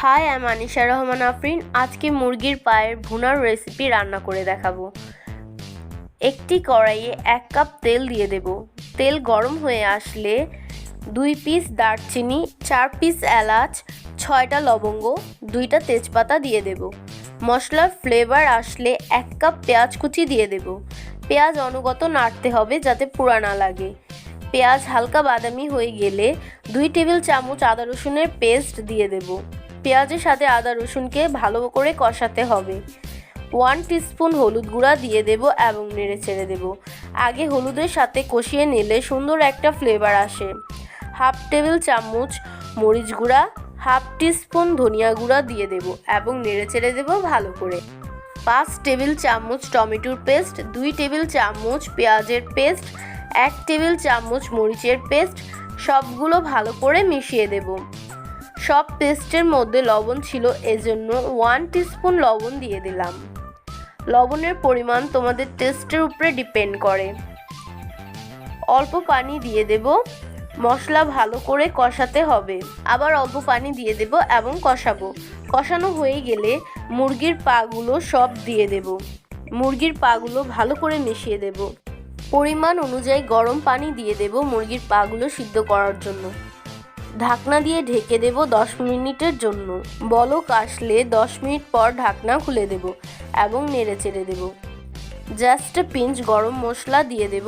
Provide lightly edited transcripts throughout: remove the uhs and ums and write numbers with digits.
High, আমি আনিশা রহমান আফরিন। আজকে মুরগির পায়ের ভুনার রেসিপি রান্না করে দেখাবো। একটি কড়াইয়ে 1 কাপ তেল দিয়ে দেব। তেল গরম হয়ে আসলে 2 পিস দারচিনি, 4 পিস এলাচ, 6টা লবঙ্গ, 2টা তেজপাতা দিয়ে দেব। মশলার ফ্লেভার আসলে 1 কাপ পেঁয়াজ কুচি দিয়ে দেব। পেঁয়াজ অনুগত নাড়তে হবে যাতে পোড়া না লাগে। পেঁয়াজ হালকা বাদামি হয়ে গেলে 2 টেবিল চামচ আদা রসুনের পেস্ট দিয়ে দেব। পেঁয়াজের সাথে আদা রসুনকে ভালো করে কষাতে হবে। 1 টিস্পুন হলুদ গুঁড়া দিয়ে দেব এবং নেড়ে চেড়ে দেব। আগে হলুদের সাথে কষিয়ে নিলে সুন্দর একটা ফ্লেভার আসে। 1/2 টেবিল চামচ মরিচ গুঁড়া, 1/2 টিস্পুন ধনিয়া গুঁড়া দিয়ে দেব এবং নেড়ে চেড়ে দেব ভালো করে। 5 টেবিল চামচ টমেটোর পেস্ট, 2 টেবিল চামচ পেঁয়াজের পেস্ট, 1 টেবিল চামচ মরিচের পেস্ট, সবগুলো ভালো করে মিশিয়ে দেব। সব পেস্টের মধ্যে লবণ ছিল, এজন্য 1 টিস্পুন লবণ দিয়ে দিলাম। লবণের পরিমাণ তোমাদের টেস্টের উপরে ডিপেন্ড করে। অল্প পানি দিয়ে দেব। মশলা ভালো করে কষাতে হবে। আবার অল্প পানি দিয়ে দেব এবং কষাবো। কষানো হয়ে গেলে মুরগির পাগুলো সব দিয়ে দেব। মুরগির পাগুলো ভালো করে মিশিয়ে দেব। পরিমাণ অনুযায়ী গরম পানি দিয়ে দেব মুরগির পাগুলো সিদ্ধ করার জন্য। ঢাকনা দিয়ে ঢেকে দেব 10 মিনিটের জন্য। বলক আসলে 10 মিনিট পর ঢাকনা খুলে দেব এবং নেড়ে চেড়ে দেব। জাস্ট পিঞ্চ গরম মশলা দিয়ে দেব,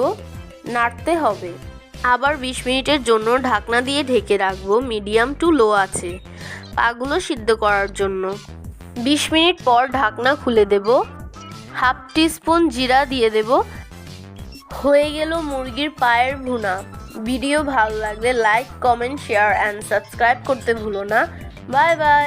নাড়তে হবে। আবার 20 মিনিটের জন্য ঢাকনা দিয়ে ঢেকে রাখবো মিডিয়াম টু লো আছে পাগুলো সিদ্ধ করার জন্য। 20 মিনিট পর ঢাকনা খুলে দেব। 1/2 টিস্পুন জিরা দিয়ে দেব। হয়ে গেল মুরগির পায়ের ভুনা। ভিডিও ভালো লাগলে like, comment, share and subscribe করতে ভুলো না। Bye bye.